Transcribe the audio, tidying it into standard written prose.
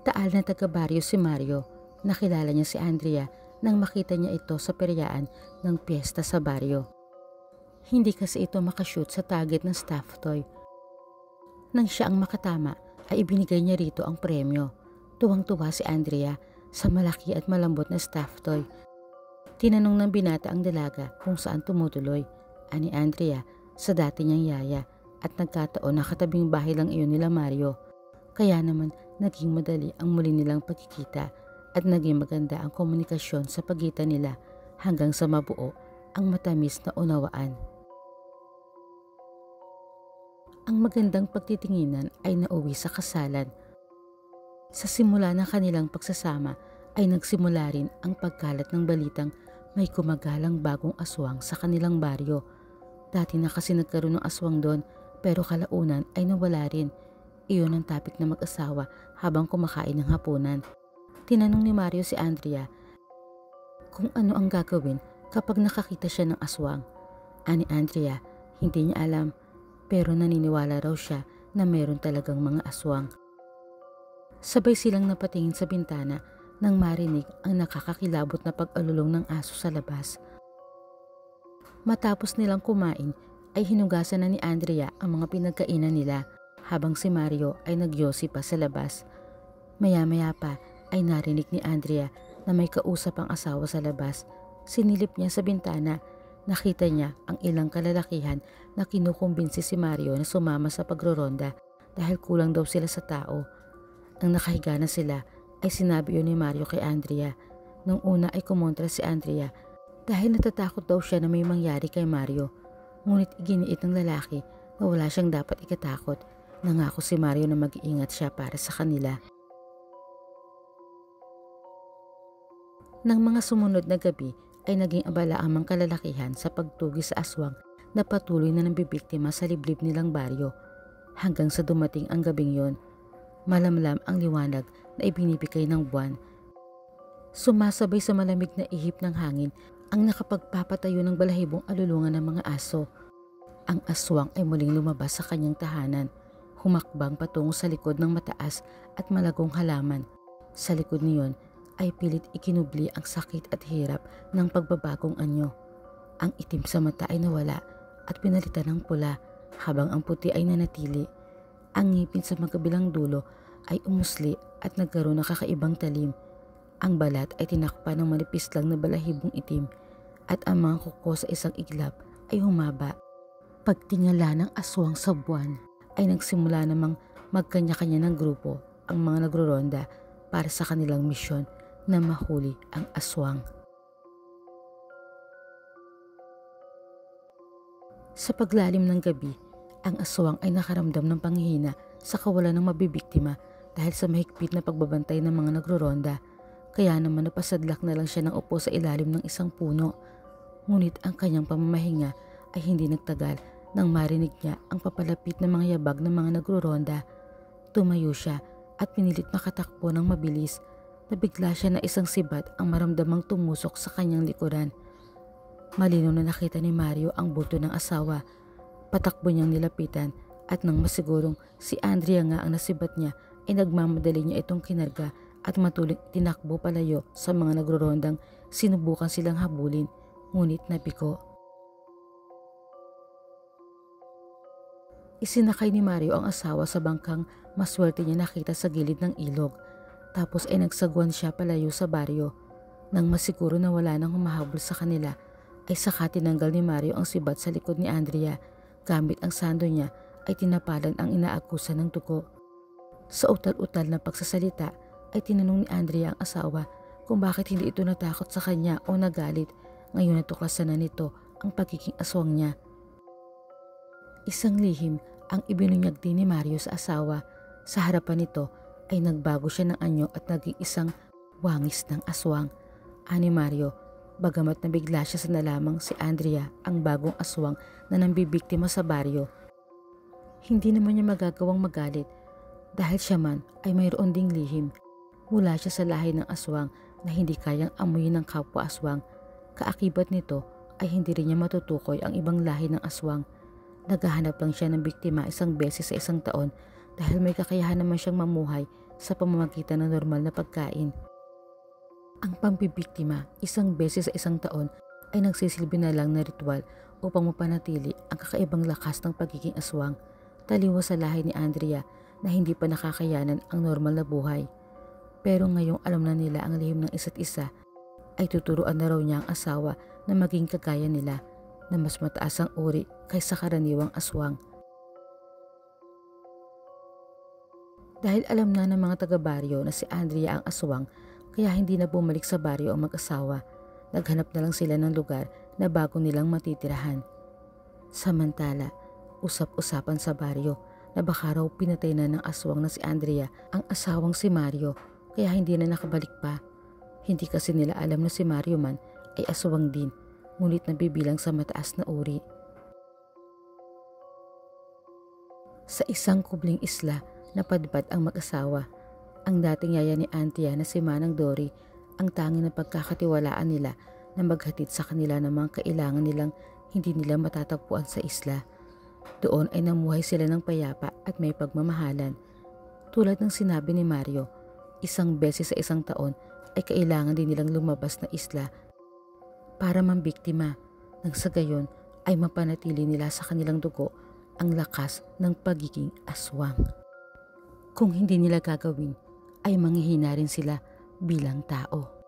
Taal na taga-baryo si Mario. Nakilala niya si Andrea nang makita niya ito sa peryaan ng piyesta sa baryo. Hindi kasi ito makashoot sa target ng staff toy. Nang siya ang makatama ay ibinigay niya rito ang premyo. Tuwang-tuwa si Andrea sa malaki at malambot na staff toy. Tinanong ng binata ang dalaga kung saan tumutuloy. Ani Andrea sa dati niyang yaya at nagkataon na katabing bahay lang iyon nila Mario. Kaya naman naging madali ang muli nilang pagkikita at naging maganda ang komunikasyon sa pagitan nila hanggang sa mabuo ang matamis na unawaan. Ang magandang pagtitinginan ay nauwi sa kasalan. Sa simula ng kanilang pagsasama ay nagsimula rin ang pagkalat ng balitang may gumagalang bagong aswang sa kanilang baryo. Dati na kasi nagkaroon ng aswang doon pero kalaunan ay nawala rin. Iyon ang topic na mag-asawa habang kumakain ng hapunan. Tinanong ni Mario si Andrea kung ano ang gagawin kapag nakakita siya ng aswang. Ani Andrea, hindi niya alam pero naniniwala raw siya na meron talagang mga aswang. Sabay silang napatingin sa bintana nang marinig ang nakakakilabot na pag-alulong ng aso sa labas. Matapos nilang kumain ay hinugasan na ni Andrea ang mga pinagkainan nila habang si Mario ay nagyosi pa sa labas. Maya-maya pa ay narinig ni Andrea na may kausap ang asawa sa labas. Sinilip niya sa bintana. Nakita niya ang ilang kalalakihan na kinukumbinsi si Mario na sumama sa pagroronda dahil kulang daw sila sa tao. Ang nakahiga na sila ay sinabi yun ni Mario kay Andrea. Nung una ay kumontra si Andrea dahil natatakot daw siya na may mangyari kay Mario. Ngunit iginiit ng lalaki na wala siyang dapat ikatakot. Nangako si Mario na mag-iingat siya para sa kanila. Nang mga sumunod na gabi ay naging abala ang mga kalalakihan sa pagtugi sa aswang na patuloy na nambibiktima sa liblib nilang baryo. Hanggang sa dumating ang gabing yon, malamlam ang liwanag na ibinibigay ng buwan. Sumasabay sa malamig na ihip ng hangin ang nakapagpapatayo ng balahibong alulungan ng mga aso. Ang aswang ay muling lumabas sa kanyang tahanan. Humakbang patungo sa likod ng mataas at malagong halaman. Sa likod niyon ay pilit ikinubli ang sakit at hirap ng pagbabagong anyo. Ang itim sa mata ay nawala at pinalitan ng pula habang ang puti ay nanatili. Ang ngipin sa magkabilang dulo ay umusli at nagkaroon ng kakaibang talim. Ang balat ay tinakpan ng manipis lang na balahibong itim at ang mga kuko sa isang iglap ay humaba. Pagtingala ng aswang sa buwan ay nagsimula namang magkanya-kanya ng grupo ang mga nagroronda para sa kanilang misyon na mahuli ang aswang. Sa paglalim ng gabi, ang aswang ay nakaramdam ng panghihina sa kawalan ng mabibiktima dahil sa mahigpit na pagbabantay ng mga nagroronda. Kaya naman napasadlak na lang siya ng upo sa ilalim ng isang puno. Ngunit ang kanyang pamamahinga ay hindi nagtagal nang marinig niya ang papalapit na mga yabag ng mga nagroronda. Tumayo siya at pinilit makatakbo ng mabilis. Nabigla siya na isang sibat ang maramdamang tumusok sa kanyang likuran. Malinaw na nakita ni Mario ang buto ng asawa. Patakbo niyang nilapitan at nang masigurong si Andrea nga ang nasibat niya ay nagmamadali niya itong kinarga at matuling tinakbo palayo sa mga nagrorondang sinubukan silang habulin ngunit nabigo. Isinakay ni Mario ang asawa sa bangkang maswerte niya nakita sa gilid ng ilog. Tapos ay nagsagwan siya palayo sa baryo. Nang masiguro na wala nang humahabol sa kanila, ay saka tinanggal ni Mario ang sibat sa likod ni Andrea. Gamit ang sando niya ay tinapalan ang inaakusan ng dugo. Sa utal-utal na pagsasalita ay tinanong ni Andrea ang asawa kung bakit hindi ito natakot sa kanya o nagalit. Ngayon natuklasan na nito ang pagiging aswang niya. Isang lihim ang ibinunyag din ni Mario sa asawa. Sa harapan nito ay nagbago siya ng anyo at naging isang wangis ng aswang. Ani Mario, bagamat nabigla siya sa nalamang si Andrea ang bagong aswang na nambibiktima sa baryo. Hindi naman niya magagawang magalit dahil siya man ay mayroon ding lihim. Mula siya sa lahi ng aswang na hindi kayang amuyin ng kapwa aswang. Kaakibat nito ay hindi rin niya matutukoy ang ibang lahi ng aswang. Naghahanap lang siya ng biktima isang beses sa isang taon dahil may kakayahan naman siyang mamuhay sa pamamagitan ng normal na pagkain. Ang pambibiktima isang beses sa isang taon ay nagsisilbi na lang na ritual upang mapanatili ang kakaibang lakas ng pagiging aswang, taliwas sa lahi ni Andrea na hindi pa nakakayanan ang normal na buhay. Pero ngayong alam na nila ang lihim ng isa't isa, ay tuturuan na raw niya ang asawa na maging kagaya nila, na mas mataas ang uri kaysa karaniwang aswang. Dahil alam na ng mga taga-baryo na si Andrea ang aswang, kaya hindi na bumalik sa baryo ang mag-asawa. Naghanap na lang sila ng lugar na bago nilang matitirahan. Samantala, usap-usapan sa baryo na baka raw pinatay na ng aswang na si Andrea ang asawang si Mario, kaya hindi na nakabalik pa. Hindi kasi nila alam na si Mario man ay aswang din, ngunit nabibilang sa mataas na uri. Sa isang kubling isla, napadpad ang mag-asawa. Ang dating yaya ni Antia na si Manang Dory, ang tanging na pagkakatiwalaan nila na maghatid sa kanila ng mga kailangan nilang hindi nila matatagpuan sa isla. Doon ay namuhay sila ng payapa at may pagmamahalan. Tulad ng sinabi ni Mario, isang beses sa isang taon ay kailangan din nilang lumabas na isla para mambiktima, nang sa gayon ay mapanatili nila sa kanilang dugo ang lakas ng pagiging aswang. Kung hindi nila gagawin, ay manghihina rin sila bilang tao.